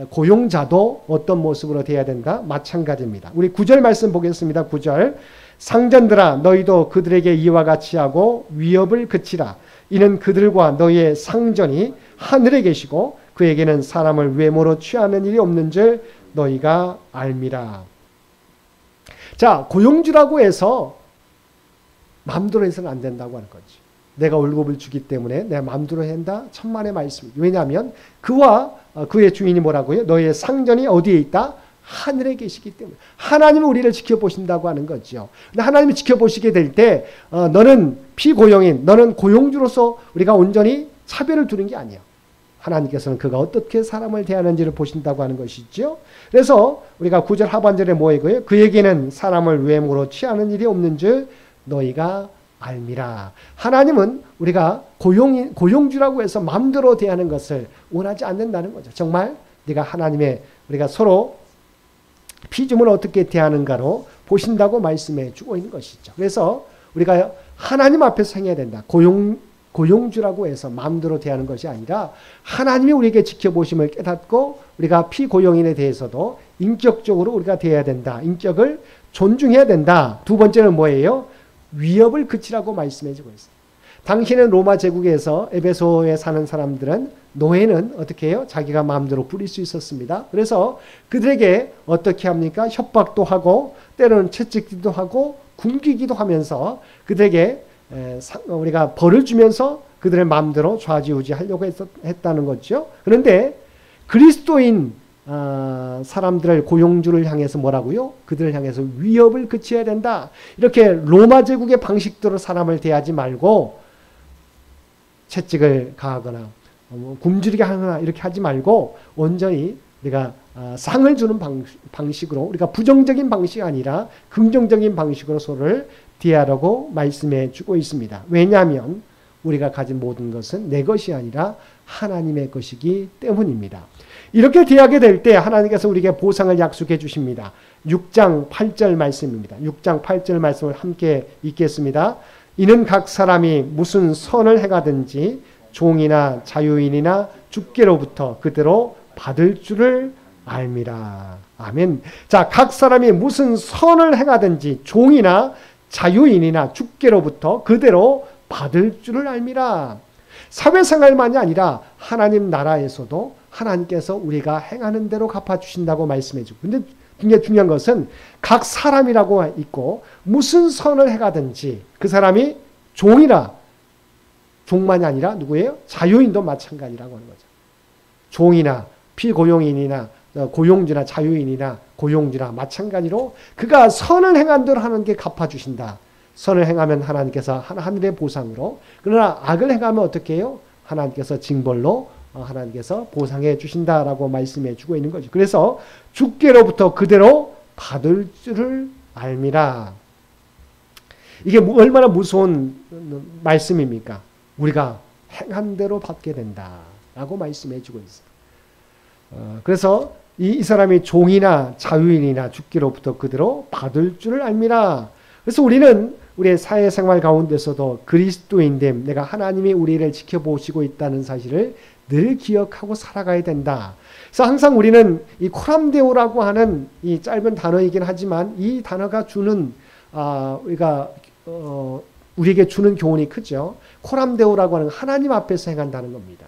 고용자도 어떤 모습으로 돼야 된다? 마찬가지입니다. 우리 9절 말씀 보겠습니다. 9절. 상전들아 너희도 그들에게 이와 같이 하고 위협을 그치라. 이는 그들과 너희의 상전이 하늘에 계시고 그에게는 사람을 외모로 취하는 일이 없는 줄 너희가 알미라. 자, 고용주라고 해서 마음대로 해서는 안 된다고 하는 거지. 내가 월급을 주기 때문에 내 마음대로 한다? 천만의 말씀이죠. 왜냐하면 그와 그의 주인이 뭐라고요? 너희의 상전이 어디에 있다? 하늘에 계시기 때문에. 하나님은 우리를 지켜보신다고 하는 거죠. 근데 하나님이 지켜보시게 될 때 너는 피고용인, 너는 고용주로서 우리가 온전히 차별을 두는 게 아니야. 하나님께서는 그가 어떻게 사람을 대하는지를 보신다고 하는 것이죠. 그래서 우리가 9절 하반절에 뭐이고요? 그에게는 사람을 외모로 취하는 일이 없는 줄 너희가 알미라. 하나님은 우리가 고용주라고 해서 마음대로 대하는 것을 원하지 않는다는 거죠. 정말 네가 하나님의 우리가 서로 피조물 어떻게 대하는가로 보신다고 말씀해 주고 있는 것이죠. 그래서 우리가 하나님 앞에서 행해야 된다. 고용주라고 해서 마음대로 대하는 것이 아니라 하나님이 우리에게 지켜보심을 깨닫고 우리가 피고용인에 대해서도 인격적으로 우리가 대해야 된다. 인격을 존중해야 된다. 두 번째는 뭐예요? 위협을 그치라고 말씀해 주고 있어요. 당시에는 로마 제국에서 에베소에 사는 사람들은 노예는 어떻게 해요? 자기가 마음대로 부릴 수 있었습니다. 그래서 그들에게 어떻게 합니까? 협박도 하고 때로는 채찍질도 하고 굶기기도 하면서 그들에게 우리가 벌을 주면서 그들의 마음대로 좌지우지하려고 했다는 거죠. 그런데 그리스도인 사람들을 고용주를 향해서 뭐라고요? 그들을 향해서 위협을 그쳐야 된다. 이렇게 로마 제국의 방식대로 사람을 대하지 말고 채찍을 가하거나 굶주리게 하거나 이렇게 하지 말고 온전히 우리가 상을 주는 방식으로 우리가 부정적인 방식이 아니라 긍정적인 방식으로 서로를 대하라고 말씀해 주고 있습니다. 왜냐하면 우리가 가진 모든 것은 내 것이 아니라 하나님의 것이기 때문입니다. 이렇게 대하게 될 때 하나님께서 우리에게 보상을 약속해 주십니다. 6장 8절 말씀입니다. 6장 8절 말씀을 함께 읽겠습니다. 이는 각 사람이 무슨 선을 행하든지 종이나 자유인이나 주께로부터 그대로 받을 줄을 알미라. 아멘. 자, 각 사람이 무슨 선을 행하든지 종이나 자유인이나 주께로부터 그대로 받을 줄을 알미라. 사회생활만이 아니라 하나님 나라에서도 하나님께서 우리가 행하는 대로 갚아주신다고 말씀해 주고, 근데 굉장히 중요한 것은 각 사람이라고 있고 무슨 선을 행하든지 그 사람이 종이나 종만이 아니라 누구예요? 자유인도 마찬가지라고 하는 거죠. 종이나 피고용인이나 고용주나 자유인이나 고용주나 마찬가지로 그가 선을 행한 대로 하나님께 갚아주신다. 선을 행하면 하나님께서 하늘의 보상으로, 그러나 악을 행하면 어떻게 해요? 하나님께서 징벌로 하나님께서 보상해 주신다라고 말씀해 주고 있는 거죠. 그래서 주께로부터 그대로 받을 줄을 알미라. 이게 얼마나 무서운 말씀입니까? 우리가 행한 대로 받게 된다라고 말씀해 주고 있어요. 그래서 이 사람이 종이나 자유인이나 주께로부터 그대로 받을 줄을 알미라. 그래서 우리는 우리의 사회생활 가운데서도 그리스도인됨, 내가 하나님이 우리를 지켜보시고 있다는 사실을 늘 기억하고 살아가야 된다. 그래서 항상 우리는 이 코람데오라고 하는 이 짧은 단어이긴 하지만 이 단어가 주는 우리에게 주는 교훈이 크죠. 코람데오라고 하는 하나님 앞에서 행한다는 겁니다.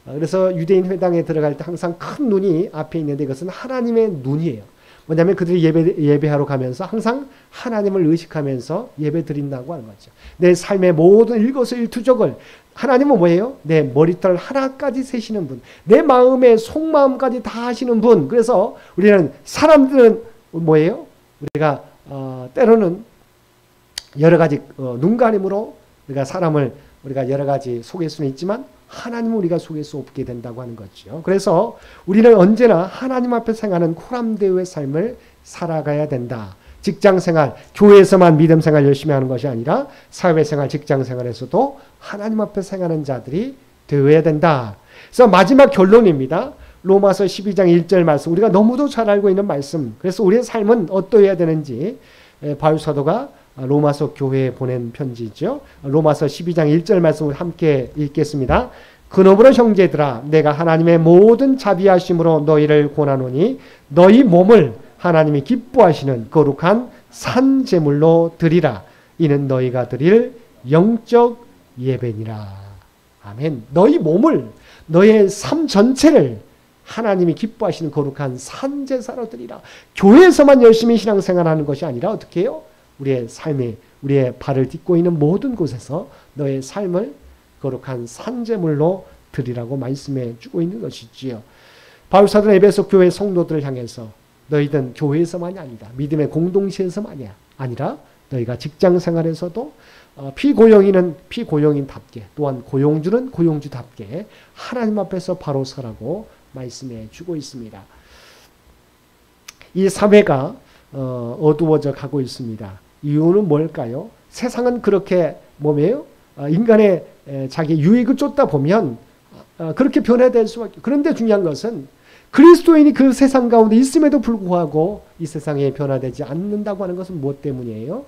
그래서 유대인 회당에 들어갈 때 항상 큰 눈이 앞에 있는데 이것은 하나님의 눈이에요. 뭐냐면 그들이 예배하러 가면서 항상 하나님을 의식하면서 예배 드린다고 하는 거죠. 내 삶의 모든 일거수일투족을 하나님은 뭐예요? 내 머리털 하나까지 세시는 분, 내 마음의 속마음까지 다 하시는 분. 그래서 우리는 사람들은 뭐예요? 우리가 때로는 여러 가지 눈가림으로 우리가 사람을 우리가 여러 가지 속일 수는 있지만 하나님은 우리가 속일 수 없게 된다고 하는 거죠. 그래서 우리는 언제나 하나님 앞에 생하는 코람데오의 삶을 살아가야 된다. 직장생활, 교회에서만 믿음생활 열심히 하는 것이 아니라 사회생활, 직장생활에서도 하나님 앞에 생하는 자들이 되어야 된다. 그래서 마지막 결론입니다. 로마서 12장 1절 말씀, 우리가 너무도 잘 알고 있는 말씀. 그래서 우리의 삶은 어떠해야 되는지 바울 사도가 로마서 교회에 보낸 편지죠. 로마서 12장 1절 말씀을 함께 읽겠습니다. 그러므로 형제들아, 내가 하나님의 모든 자비하심으로 너희를 권하노니 너희 몸을 하나님이 기뻐하시는 거룩한 산 제물로 드리라. 이는 너희가 드릴 영적 예배니라. 아멘. 너희 몸을, 너의 삶 전체를 하나님이 기뻐하시는 거룩한 산 제사로 드리라. 교회에서만 열심히 신앙생활하는 것이 아니라 어떻게 해요? 우리의 삶에, 우리의 발을 딛고 있는 모든 곳에서 너의 삶을 거룩한 산 제물로 드리라고 말씀해 주고 있는 것이지요. 바울사도는 에베소 교회 성도들을 향해서 너희들은 교회에서만이 아니다. 믿음의 공동체에서만이 아니라 너희가 직장생활에서도 피고용인은 피고용인답게, 또한 고용주는 고용주답게 하나님 앞에서 바로 서라고 말씀해 주고 있습니다. 이 사회가 어두워져 가고 있습니다. 이유는 뭘까요? 세상은 그렇게 뭐예요? 인간의 자기 유익을 쫓다 보면 그렇게 변화될 수밖에. 그런데 중요한 것은 그리스도인이 그 세상 가운데 있음에도 불구하고 이 세상에 변화되지 않는다고 하는 것은 무엇 때문이에요?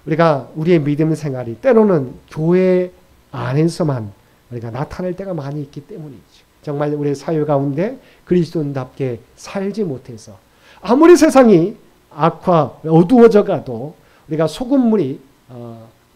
우리가 우리의 믿음 생활이 때로는 교회 안에서만 우리가 나타날 때가 많이 있기 때문이죠. 정말 우리의 사회 가운데 그리스도인답게 살지 못해서 아무리 세상이 어두워져 가도 우리가 소금물이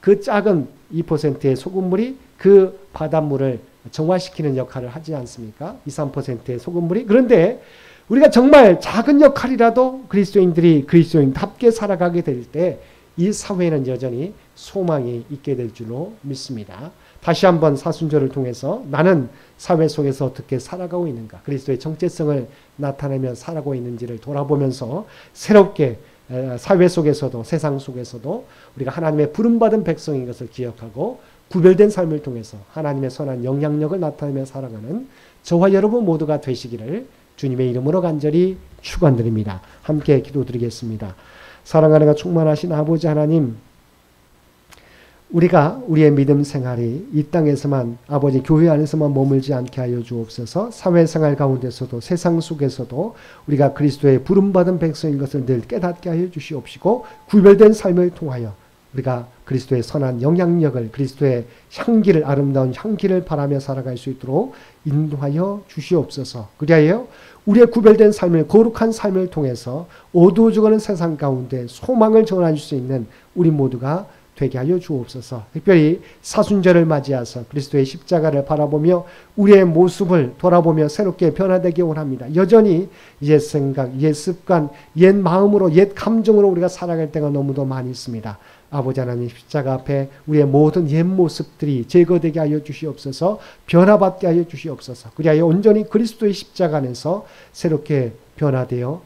그 작은 2%의 소금물이 그 바닷물을 정화시키는 역할을 하지 않습니까? 2, 3%의 소금물이. 그런데 우리가 정말 작은 역할이라도 그리스도인들이 그리스도인답게 살아가게 될 때 이 사회는 여전히 소망이 있게 될 줄로 믿습니다. 다시 한번 사순절을 통해서 나는 사회 속에서 어떻게 살아가고 있는가, 그리스도의 정체성을 나타내며 살아가고 있는지를 돌아보면서 새롭게 사회 속에서도 세상 속에서도 우리가 하나님의 부름받은 백성인 것을 기억하고 구별된 삶을 통해서 하나님의 선한 영향력을 나타내며 살아가는 저와 여러분 모두가 되시기를 주님의 이름으로 간절히 축원드립니다. 함께 기도드리겠습니다. 사랑하는 가 충만하신 아버지 하나님, 우리가 우리의 믿음 생활이 이 땅에서만, 아버지 교회 안에서만 머물지 않게 하여 주옵소서. 사회생활 가운데서도 세상 속에서도 우리가 그리스도의 부름받은 백성인 것을 늘 깨닫게 하여 주시옵시고, 구별된 삶을 통하여 우리가 그리스도의 선한 영향력을, 그리스도의 향기를, 아름다운 향기를 바라며 살아갈 수 있도록 인도하여 주시옵소서. 그리하여 우리의 구별된 삶을, 거룩한 삶을 통해서 어두워져가는 세상 가운데 소망을 전할 수 있는 우리 모두가 되게 하여 주옵소서. 특별히 사순절을 맞이해서 그리스도의 십자가를 바라보며 우리의 모습을 돌아보며 새롭게 변화되기 원합니다. 여전히 옛 생각, 옛 습관, 옛 마음으로, 옛 감정으로 우리가 살아갈 때가 너무도 많이 있습니다. 아버지 하나님, 십자가 앞에 우리의 모든 옛 모습들이 제거되게 하여 주시옵소서. 변화받게 하여 주시옵소서. 그리하여 온전히 그리스도의 십자가 안에서 새롭게 변화되어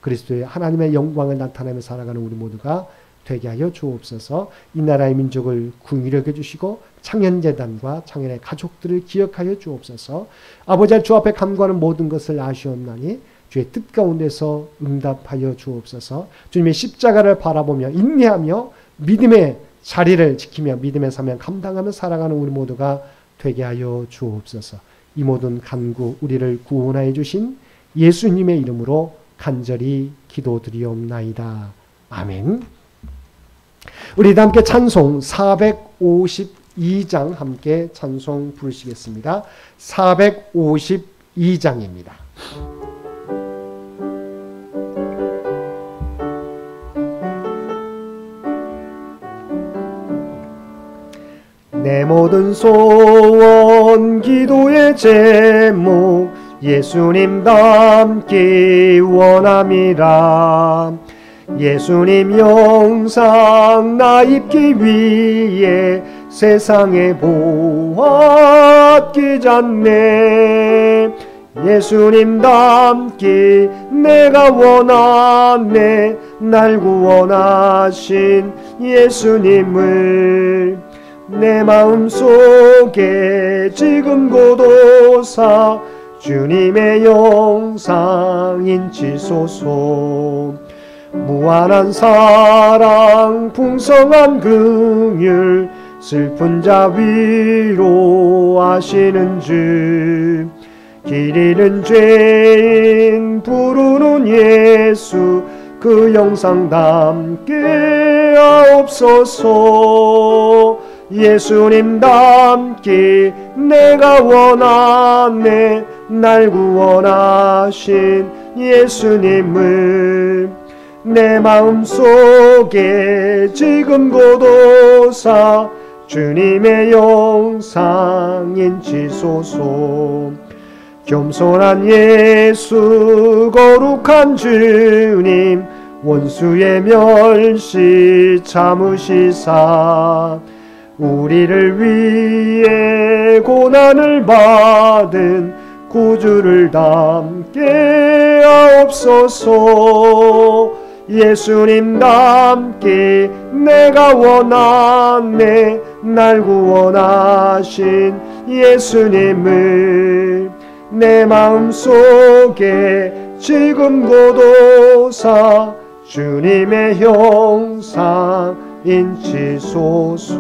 그리스도의 하나님의 영광을 나타내며 살아가는 우리 모두가 되게 하여 주옵소서. 이 나라의 민족을 긍휼히 여겨주시고 창현재단과 창현의 가족들을 기억하여 주옵소서. 아버지, 주 앞에 간구하는 모든 것을 아시옵나니 주의 뜻 가운데서 응답하여 주옵소서. 주님의 십자가를 바라보며 인내하며 믿음의 자리를 지키며 믿음의 사명 감당하며 살아가는 우리 모두가 되게 하여 주옵소서. 이 모든 간구 우리를 구원하여 주신 예수님의 이름으로 간절히 기도드리옵나이다. 아멘. 우리 다 함께 찬송 452장 함께 찬송 부르시겠습니다. 452장입니다. 내 모든 소원 기도의 제목 예수님 닮기 원함이라. 예수님 영상 나 입기 위해 세상에 보았기 전에 예수님 닮기 내가 원하네. 날 구원하신 예수님을 내 마음속에 지금 고도사 주님의 영상 인치소서. 무한한 사랑 풍성한 긍휼 슬픈 자 위로하시는 주. 길 잃은 죄인 부르는 예수 그 영상 담게 하옵소서. 예수님 닮기 내가 원하네. 날 구원하신 예수님을 내 마음속에 지금 곧 오사 주님의 영상 인치소서. 겸손한 예수 거룩한 주님 원수의 멸시 참으시사 우리를 위해 고난을 받은 구주를 닮게 하옵소서. 예수님 닮게 내가 원하네. 날 구원하신 예수님을 내 마음속에 지금 곧 오사 주님의 형상 인치소서.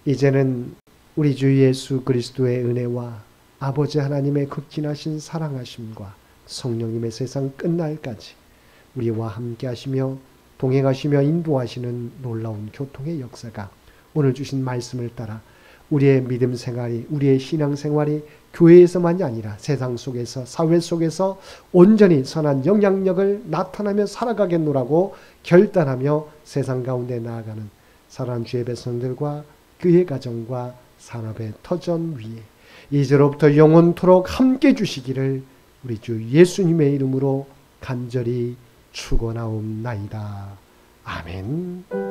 이제는 우리 주 예수 그리스도의 은혜와 아버지 하나님의 극진하신 사랑하심과 성령님의 세상 끝날까지 우리와 함께 하시며 동행하시며 인도하시는 놀라운 교통의 역사가 오늘 주신 말씀을 따라 우리의 믿음 생활이, 우리의 신앙 생활이 교회에서만이 아니라 세상 속에서, 사회 속에서 온전히 선한 영향력을 나타나며 살아가겠노라고 결단하며 세상 가운데 나아가는 사랑하는 주의 백성들과 그의 가정과 산업의 터전 위에 이제로부터 영원토록 함께 주시기를 우리 주 예수님의 이름으로 간절히 축원하옵나이다. 아멘.